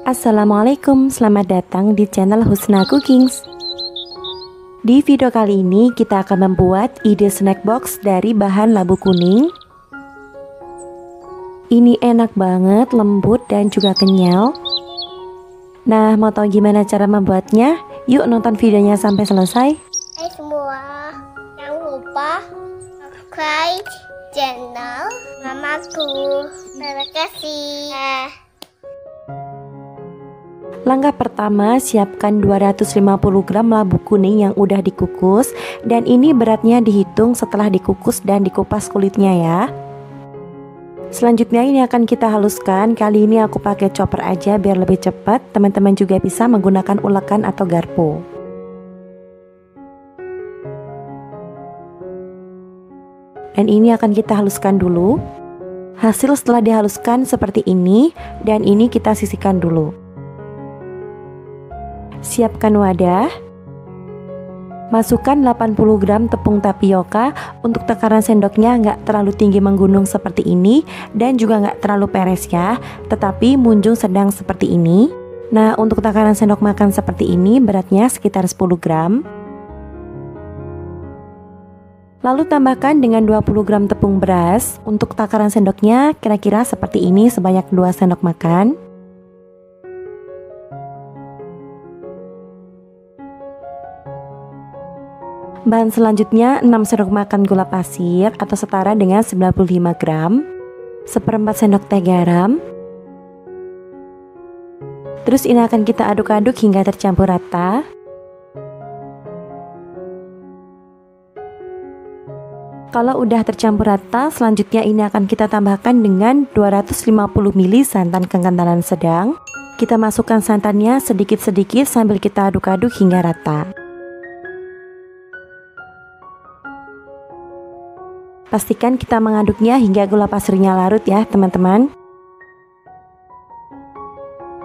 Assalamualaikum, selamat datang di channel Husna Cookings. Di video kali ini kita akan membuat ide snack box dari bahan labu kuning. Ini enak banget, lembut dan juga kenyal. Nah, mau tahu gimana cara membuatnya? Yuk nonton videonya sampai selesai. Hai semua, jangan lupa subscribe channel mamaku. Terima kasih. Langkah pertama, siapkan 250 gram labu kuning yang udah dikukus. Dan ini beratnya dihitung setelah dikukus dan dikupas kulitnya ya. Selanjutnya ini akan kita haluskan. Kali ini aku pakai chopper aja biar lebih cepat. Teman-teman juga bisa menggunakan ulekan atau garpu. Dan ini akan kita haluskan dulu. Hasil setelah dihaluskan seperti ini. Dan ini kita sisihkan dulu. Siapkan wadah. Masukkan 80 gram tepung tapioka. Untuk takaran sendoknya nggak terlalu tinggi menggunung seperti ini. Dan juga nggak terlalu peres ya. Tetapi munjung sedang seperti ini. Nah, untuk takaran sendok makan seperti ini beratnya sekitar 10 gram. Lalu tambahkan dengan 20 gram tepung beras. Untuk takaran sendoknya kira-kira seperti ini sebanyak 2 sendok makan. Bahan selanjutnya 6 sendok makan gula pasir atau setara dengan 95 gram. 1/4 sendok teh garam. Terus ini akan kita aduk-aduk hingga tercampur rata. Kalau udah tercampur rata, selanjutnya ini akan kita tambahkan dengan 250 ml santan kekentalan sedang. Kita masukkan santannya sedikit-sedikit sambil kita aduk-aduk hingga rata. Pastikan kita mengaduknya hingga gula pasirnya larut ya teman-teman.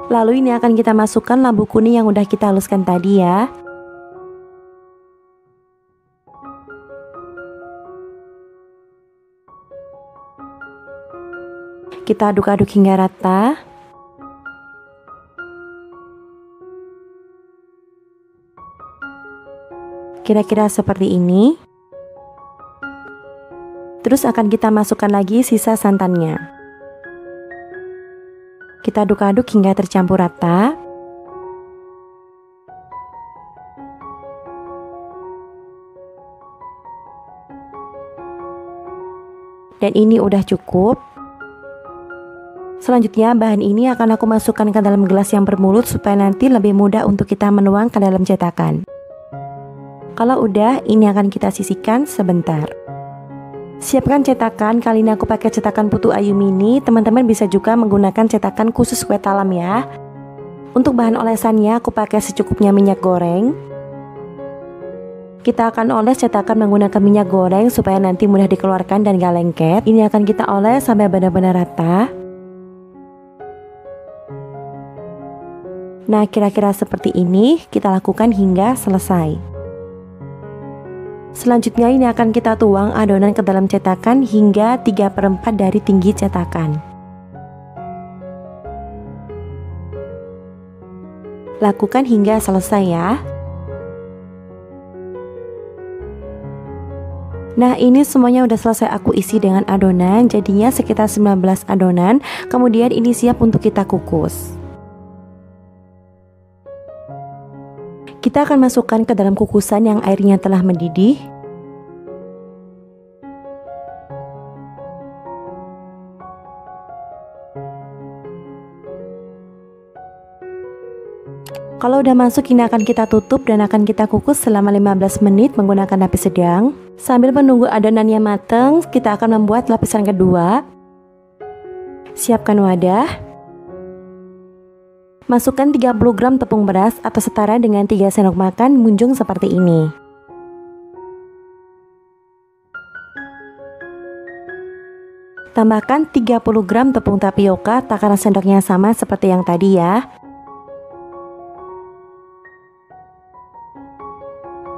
Lalu ini akan kita masukkan labu kuning yang udah kita haluskan tadi ya. Kita aduk-aduk hingga rata. Kira-kira seperti ini. Terus akan kita masukkan lagi sisa santannya. Kita aduk-aduk hingga tercampur rata. Dan ini udah cukup. Selanjutnya bahan ini akan aku masukkan ke dalam gelas yang bermulut supaya nanti lebih mudah untuk kita menuang ke dalam cetakan. Kalau udah, ini akan kita sisihkan sebentar. Siapkan cetakan, kali ini aku pakai cetakan putu ayu mini. Teman-teman bisa juga menggunakan cetakan khusus kue talam ya. Untuk bahan olesannya aku pakai secukupnya minyak goreng. Kita akan oles cetakan menggunakan minyak goreng supaya nanti mudah dikeluarkan dan gak lengket. Ini akan kita oles sampai benar-benar rata. Nah, kira-kira seperti ini kita lakukan hingga selesai. Selanjutnya ini akan kita tuang adonan ke dalam cetakan hingga 3/4 dari tinggi cetakan. Lakukan hingga selesai ya. Nah, ini semuanya udah selesai aku isi dengan adonan, jadinya sekitar 19 adonan. Kemudian ini siap untuk kita kukus. Kita akan masukkan ke dalam kukusan yang airnya telah mendidih. Kalau udah masuk, ini akan kita tutup dan akan kita kukus selama 15 menit menggunakan api sedang. Sambil menunggu adonannya mateng, kita akan membuat lapisan kedua. Siapkan wadah. Masukkan 30 gram tepung beras atau setara dengan 3 sendok makan munjung seperti ini. Tambahkan 30 gram tepung tapioka, takaran sendoknya sama seperti yang tadi ya.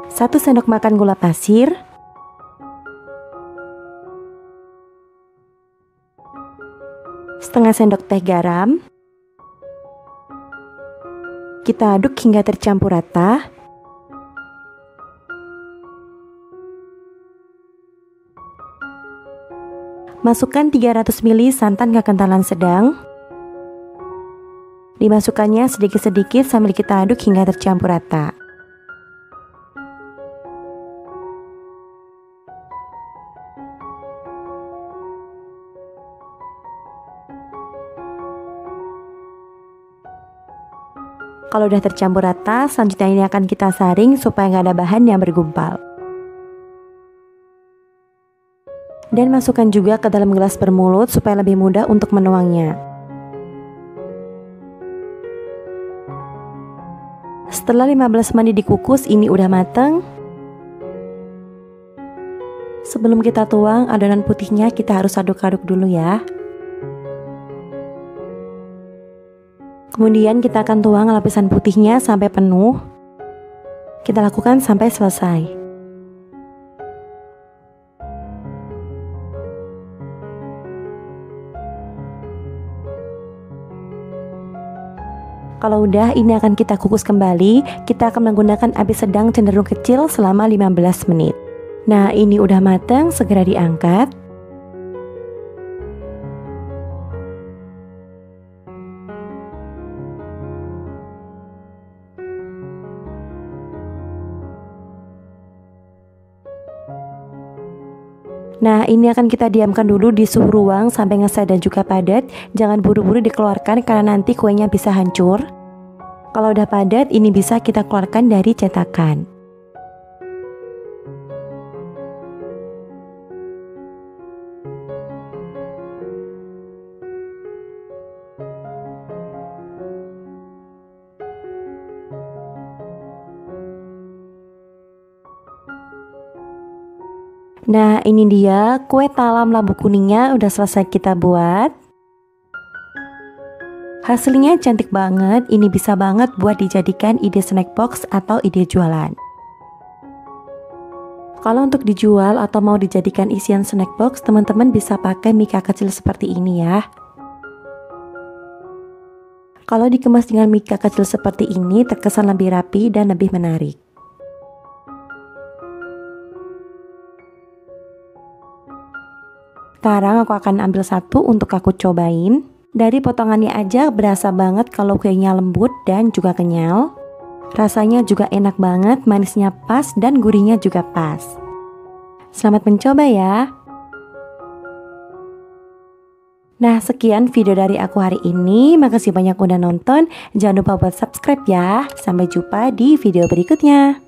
1 sendok makan gula pasir. 1/2 sendok teh garam. Kita aduk hingga tercampur rata. Masukkan 300 ml santan kekentalan sedang. Dimasukkannya sedikit-sedikit sambil kita aduk hingga tercampur rata. Kalau udah tercampur rata, selanjutnya ini akan kita saring supaya nggak ada bahan yang bergumpal. Dan masukkan juga ke dalam gelas bermulut supaya lebih mudah untuk menuangnya. Setelah 15 menit dikukus, ini udah mateng. Sebelum kita tuang adonan putihnya, kita harus aduk-aduk dulu ya. Kemudian kita akan tuang lapisan putihnya sampai penuh. Kita lakukan sampai selesai. Kalau udah, ini akan kita kukus kembali. Kita akan menggunakan api sedang cenderung kecil selama 15 menit. Nah, ini udah matang, segera diangkat. Nah, ini akan kita diamkan dulu di suhu ruang sampai ngesat dan juga padat. Jangan buru-buru dikeluarkan karena nanti kuenya bisa hancur. Kalau udah padat, ini bisa kita keluarkan dari cetakan. Nah, ini dia kue talam labu kuningnya udah selesai kita buat. Hasilnya cantik banget, ini bisa banget buat dijadikan ide snack box atau ide jualan. Kalau untuk dijual atau mau dijadikan isian snack box, teman-teman bisa pakai mika kecil seperti ini ya. Kalau dikemas dengan mika kecil seperti ini, terkesan lebih rapi dan lebih menarik. Sekarang aku akan ambil satu untuk aku cobain. Dari potongannya aja berasa banget kalau kuenya lembut dan juga kenyal. Rasanya juga enak banget, manisnya pas dan gurihnya juga pas. Selamat mencoba ya. Nah, sekian video dari aku hari ini. Makasih banyak udah nonton. Jangan lupa buat subscribe ya. Sampai jumpa di video berikutnya.